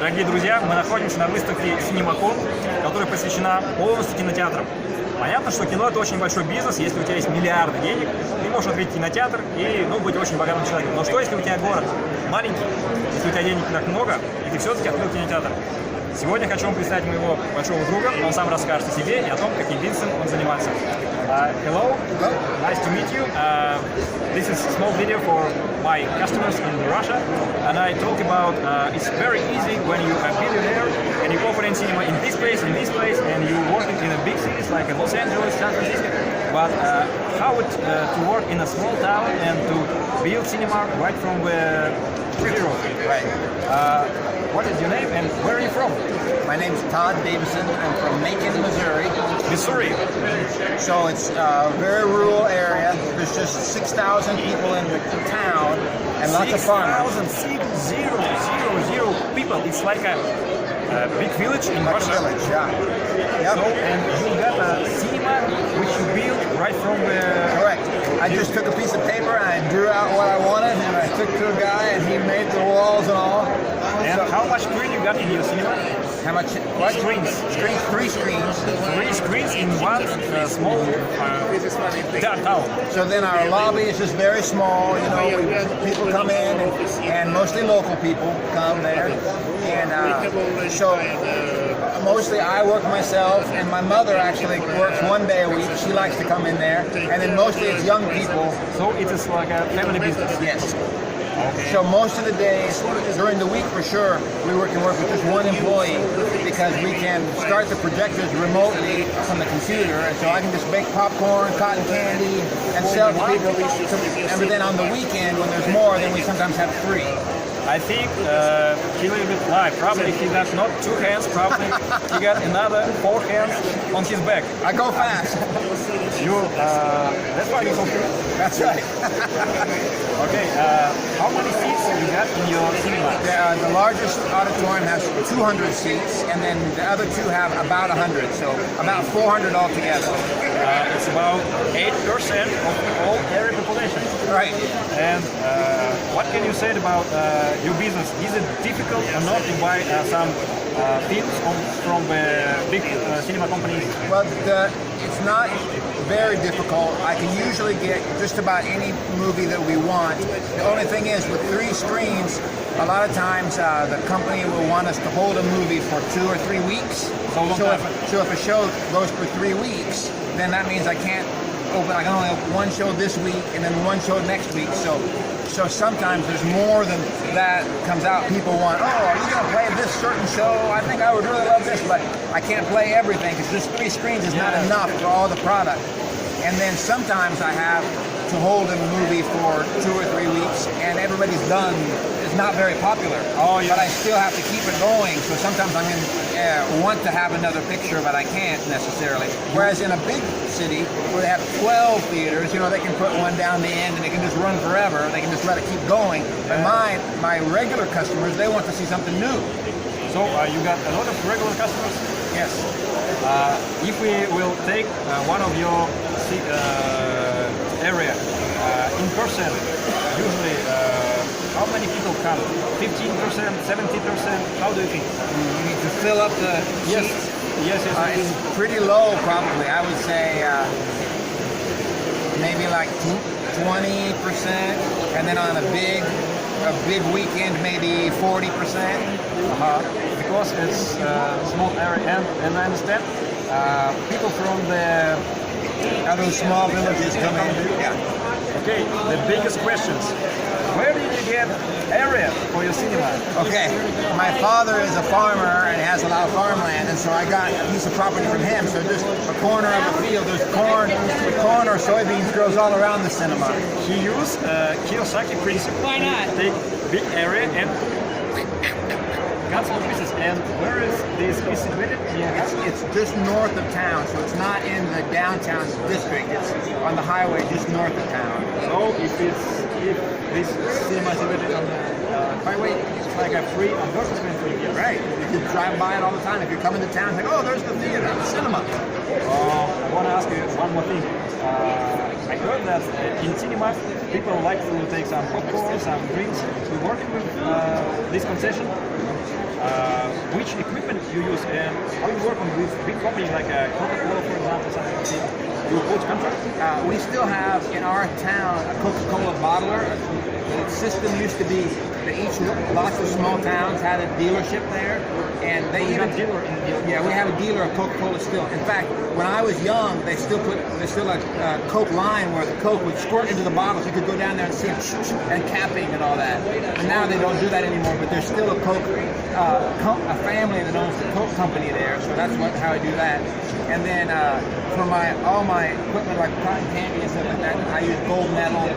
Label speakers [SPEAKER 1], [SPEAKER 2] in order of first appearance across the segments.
[SPEAKER 1] Дорогие друзья, мы находимся на выставке Macon, которая посвящена полностью кинотеатрам. Понятно, что кино — это очень большой бизнес. Если у тебя есть миллиарды денег, ты можешь открыть кинотеатр и быть очень богатым человеком. Но что, если у тебя город маленький, если у тебя денег не так много, и ты все-таки открыл кинотеатр? Сегодня хочу вам представить моего большого друга. Он сам расскажет о себе и о том, каким бизнесом он занимается. Hello, nice to meet you. This is a small video for my customers in Russia, and I talk about it's very easy when you are a billionaire and you open in cinema in this place, and you working in a big cities like Los Angeles, San Francisco. But how it to work in a small town and to build cinema right from zero?
[SPEAKER 2] Right.
[SPEAKER 1] What is your name and where are you from?
[SPEAKER 2] My name's Тодд Дэвиson. I'm from Macon, Missouri.
[SPEAKER 1] Missouri.
[SPEAKER 2] So it's a very rural area. There's just 6,000 people in the town and lots of farmers.
[SPEAKER 1] 6,000 people. It's like a big village in
[SPEAKER 2] Like
[SPEAKER 1] Russia.
[SPEAKER 2] a village, yeah. Yep.
[SPEAKER 1] So, and you got a cinema which you built right from
[SPEAKER 2] Correct. I just took a piece of paper and I drew out what I wanted and I took to a guy and he made the walls and all.
[SPEAKER 1] And how much screen you got in your cinema?
[SPEAKER 2] How much? What?
[SPEAKER 1] Screens.
[SPEAKER 2] Screens. 3 screens.
[SPEAKER 1] 3 screens in one small town.
[SPEAKER 2] So then our lobby is just very small. You know, people come in and mostly local people come there. And so mostly I work myself, and my mother actually works 1 day a week. She likes to come in there. And then mostly it's young people.
[SPEAKER 1] So it is like a family business.
[SPEAKER 2] Yes. So most of the days, during the week for sure, we work with just one employee because we can start the projectors remotely from the computer, and so I can just make popcorn, cotton candy, and sell to people. And then on the weekend, when there's more, then we sometimes have 3.
[SPEAKER 1] I think he a little bit lied. Probably he got not 2 hands, probably he got another 4 hands on his back.
[SPEAKER 2] I go fast.
[SPEAKER 1] That's why you're so good.
[SPEAKER 2] That's right.
[SPEAKER 1] Okay, how many seats you got in your cinema?
[SPEAKER 2] The largest auditorium has 200 seats, and then the other 2 have about 100, so about 400 altogether.
[SPEAKER 1] It's about 8% of all area population.
[SPEAKER 2] Right.
[SPEAKER 1] And what can you say about your business? Is it difficult or not to buy some films from big cinema companies?
[SPEAKER 2] Well, it's not very difficult. I can usually get just about any movie that we want. The only thing is, with 3 screens, a lot of times the company will want us to hold a movie for 2 or 3 weeks. So if a show goes for 3 weeks, then that means I can't open. I can only open 1 show this week and then 1 show next week. So sometimes there's more than that comes out. People want, are you going to play this certain show? I think I would really love this, but I can't play everything because just 3 screens is not enough for all the product. And then sometimes I have to hold a movie for 2 or 3 weeks, and everybody's done. It's not very popular. But I still have to keep it going. So sometimes I'm in want to have another picture, but I can't necessarily. Whereas in a big city where they have 12 theaters, they can put one down the end and it can just run forever. They can just let it keep going. But my regular customers, they want to see something new.
[SPEAKER 1] So you got a lot of regular customers?
[SPEAKER 2] Yes.
[SPEAKER 1] If we will take one of your area in person, usually how many people come? 15%, 70%? How do you think?
[SPEAKER 2] You need to fill up the seats.
[SPEAKER 1] Yes.
[SPEAKER 2] It's pretty low, probably. I would say maybe like 20%, and then on a big weekend, maybe 40%.
[SPEAKER 1] Because it's a small area, and I understand people from the
[SPEAKER 2] other small villages come in. Yeah.
[SPEAKER 1] Okay, the biggest questions. Where did you get area for your cinema?
[SPEAKER 2] Okay, my father is a farmer and has a lot of farmland, and so I got a piece of property from him. So just a corner of a field, there's corn or soybeans grows all around the cinema.
[SPEAKER 1] He used Kiyosaki principle.
[SPEAKER 3] Why not?
[SPEAKER 1] Take big area and got small pieces. And where is this situated?
[SPEAKER 2] It's just north of town, so it's not in the downtown district. It's on the highway just north of town.
[SPEAKER 1] So if this cinema is situated on the highway, it's like a free advertisement for you.
[SPEAKER 2] Right. You can drive by it all the time. If you're coming to town, like, there's the theater, the cinema.
[SPEAKER 1] I want to ask you one more thing. I heard that in cinema, people like to take some popcorn, some drinks. You working with this concession? which equipment you use and how you work on with big companies like Coca-Cola, for example, something like that. You hold contract?
[SPEAKER 2] We still have in our town a Coca-Cola bottler. The system used to be that lots of small towns had a dealership there, and they even yeah, we have a dealer of Coca-Cola still. In fact, when I was young, there's still a Coke line where the Coke would squirt into the bottles. You could go down there and see it, and capping and all that. And now they don't do that anymore, but there's still a Coke, a family that owns the Coke company there. So that's how I do that. And then for all my equipment like cotton candy and stuff like that, I use gold medal.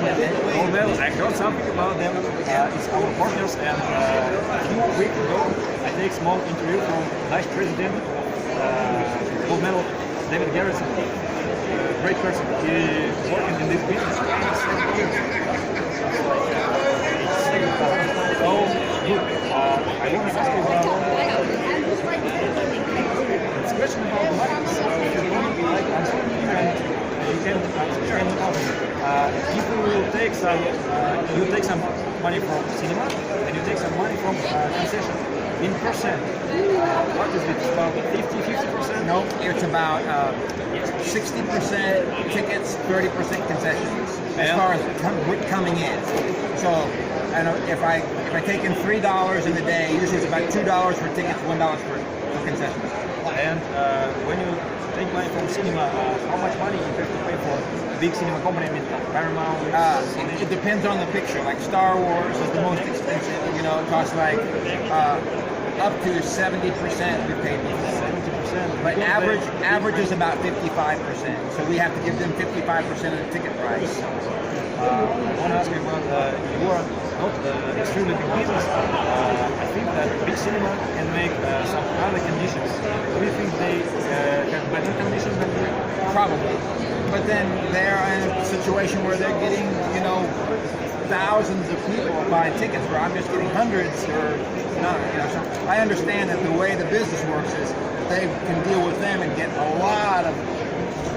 [SPEAKER 1] Gold medal, I heard something about them. It's our partners, and a few weeks ago I take a small interview from Vice President Gold medal David Garrison. Great person. He working in this business. So good. I want to ask you about this question about the money. So if you want to like answer and you can if you take some money from cinema and you take some money from concession in percent, what is it, about 50%?
[SPEAKER 2] No, it's about 60% tickets, 30% concessions as far as coming in. So if I take in $3 in the day, usually it's about $2 for tickets, $1 for concessions.
[SPEAKER 1] And when you take money from cinema, how much money you have to pay for big cinema company, I mean Paramount?
[SPEAKER 2] It depends on the picture. Like Star Wars is the most expensive. You know, it costs like up to 70% we pay people. 70%. But average is about 55%. So we have to give them 55% of the ticket price.
[SPEAKER 1] I want to ask you about you are not extremely big business. I think that big cinema can make some other conditions. Do you think they have better conditions than you?
[SPEAKER 2] Probably. But then they're in a situation where they're getting, thousands of people buying tickets where I'm just getting hundreds or not. So I understand that the way the business works is they can deal with them and get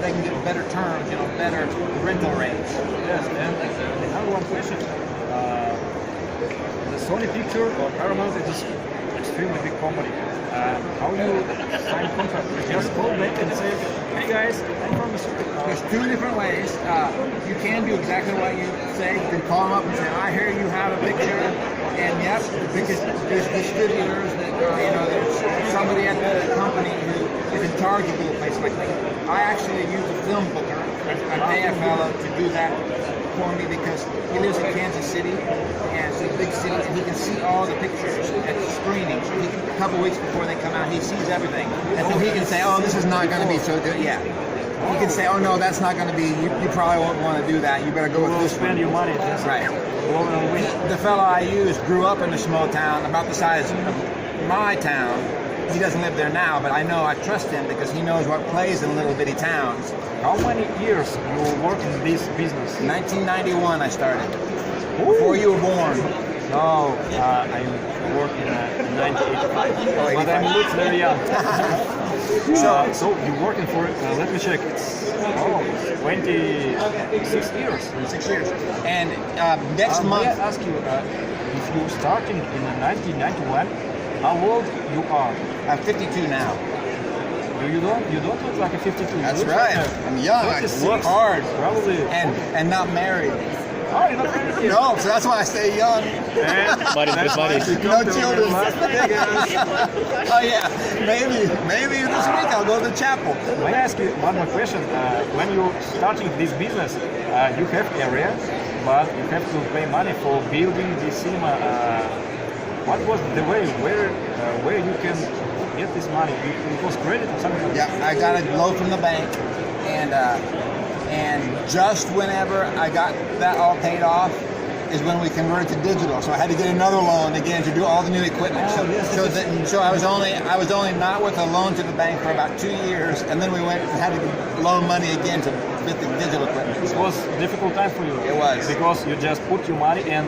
[SPEAKER 2] they can get better terms, better rental rates.
[SPEAKER 1] Yes, and another one question. The Sony Picture or Paramount is extremely big company. How you sign contract? You just call them and say, hey guys, I'm from Missourie.
[SPEAKER 2] There's two different ways. You can do exactly what you say. You can call them up and say, I hear you have a picture. And yes, because there's distributors that, there's somebody at the company who is in charge of a place like that. I actually use a film booker. I pay a fellow to do that for me because he lives in Kansas City, and it's a big city, and he can see all the pictures at the screening. So a couple weeks before they come out, he sees everything. And so he can say, oh, this is not going to be so good. Yeah. He can say, oh, no, that's not going to be, you probably won't want to do that. You better go with this
[SPEAKER 1] spend your money. That's
[SPEAKER 2] right. The fellow I use grew up in a small town about the size of my town. He doesn't live there now, but I know I trust him because he knows what plays in little bitty towns.
[SPEAKER 1] How many years you work in this business?
[SPEAKER 2] 1991 I started. Before you were born.
[SPEAKER 1] No, I work in 1985. But I look very young. So you're working for, let me check, it's 26 years.
[SPEAKER 2] 6 years. And next month...
[SPEAKER 1] May I ask you, if you're starting in 1991, how old you are?
[SPEAKER 2] I'm 52 now.
[SPEAKER 1] You don't look like a 52.
[SPEAKER 2] That's right.
[SPEAKER 1] Like
[SPEAKER 2] I'm young. I work hard.
[SPEAKER 1] Probably.
[SPEAKER 2] And not married.
[SPEAKER 1] Oh, you're not married yet?
[SPEAKER 2] No, so that's why I stay young. No children. Oh yeah. Maybe this week I'll go to the chapel.
[SPEAKER 1] May I ask you one more question? When you're starting this business, you have area, but you have to pay money for building the cinema. What was the way where you can get this money? It was credit or something?
[SPEAKER 2] Yeah, I got a loan from the bank, and just whenever I got that all paid off is when we converted to digital. So I had to get another loan again to do all the new equipment. So I was only not with a loan to the bank for about 2 years, and then we had to loan money again to bit the digital equipment.
[SPEAKER 1] It was difficult time for you.
[SPEAKER 2] It was.
[SPEAKER 1] Because you just put your money and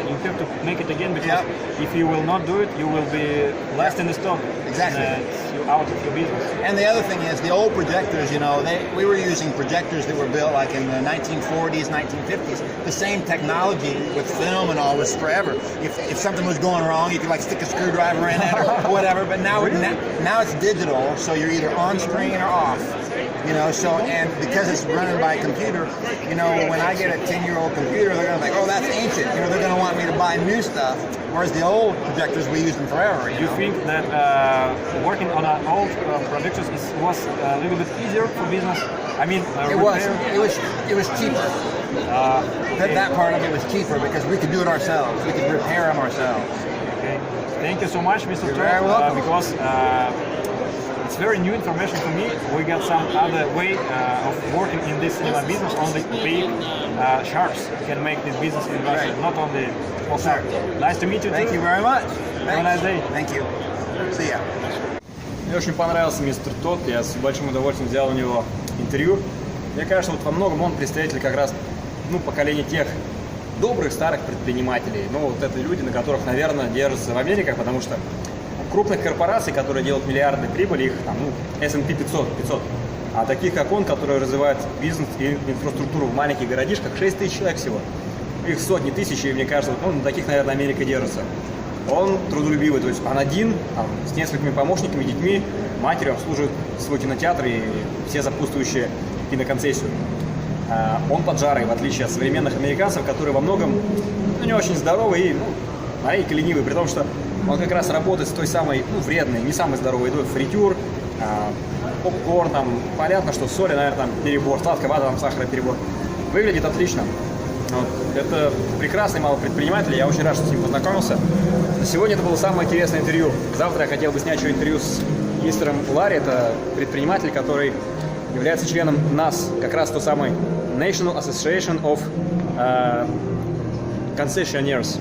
[SPEAKER 1] you have to make it again because if you will not do it, you will be last in the stock.
[SPEAKER 2] Exactly.
[SPEAKER 1] And you're out of your business.
[SPEAKER 2] And the other thing is the old projectors, you know, we were using projectors that were built like in the 1940s, 1950s. The same technology with film and all was forever. If something was going wrong, you could like stick a screwdriver in it or whatever. But now it's digital, so you're either on screen or off. You know, so, and because it's running by a computer, you know, when I get a 10-year-old computer, they're gonna be like, oh, that's ancient. You know, they're gonna want me to buy new stuff. Whereas the old projectors, we used them forever.
[SPEAKER 1] You think that working on an old projectors was a little bit easier for business? I mean,
[SPEAKER 2] it was cheaper. That part of it was cheaper because we could do it ourselves. We could repair them ourselves.
[SPEAKER 1] Okay. Thank you so much, Mr.
[SPEAKER 2] You're very welcome.
[SPEAKER 1] Because it's very new information for me. We got some other way of working in this cinema business. Only big sharks can make this business in Russia, not only small sharks. Nice to meet you.
[SPEAKER 2] Thank you very much.
[SPEAKER 1] Have a nice day.
[SPEAKER 2] Thank you. See ya.
[SPEAKER 1] Мне очень понравился мистер Тодд. Я с большим удовольствием взял у него интервью. Мне кажется, вот во многом он представитель как раз поколения тех добрых старых предпринимателей. Ну, вот это люди, на которых, наверное, держатся в Америках, потому что крупных корпораций, которые делают миллиарды прибыли, их там, S&P 500, а таких, как он, которые развивают бизнес и инфраструктуру в маленьких городишках, 6 тысяч человек всего. Их сотни тысяч, и мне кажется, на таких, наверное, Америка держится. Он трудолюбивый, то есть он один, там, с несколькими помощниками, детьми, матерью обслуживает свой кинотеатр и все сопутствующие киноконцессию. Он поджарый, в отличие от современных американцев, которые во многом не очень здоровые и маленько ленивые, при том, что он как раз работает с той самой, вредной, не самой здоровой едой, фритюр, попкорн, там, понятно, что соли, наверное, там перебор, сладкой ваты, там, сахара перебор. Выглядит отлично. Вот. Это прекрасный малый предприниматель, я очень рад, что с ним познакомился. На сегодня это было самое интересное интервью. Завтра я хотел бы снять еще интервью с мистером Ларри, это предприниматель, который является членом НАС, как раз той самой National Association of Concessionaires.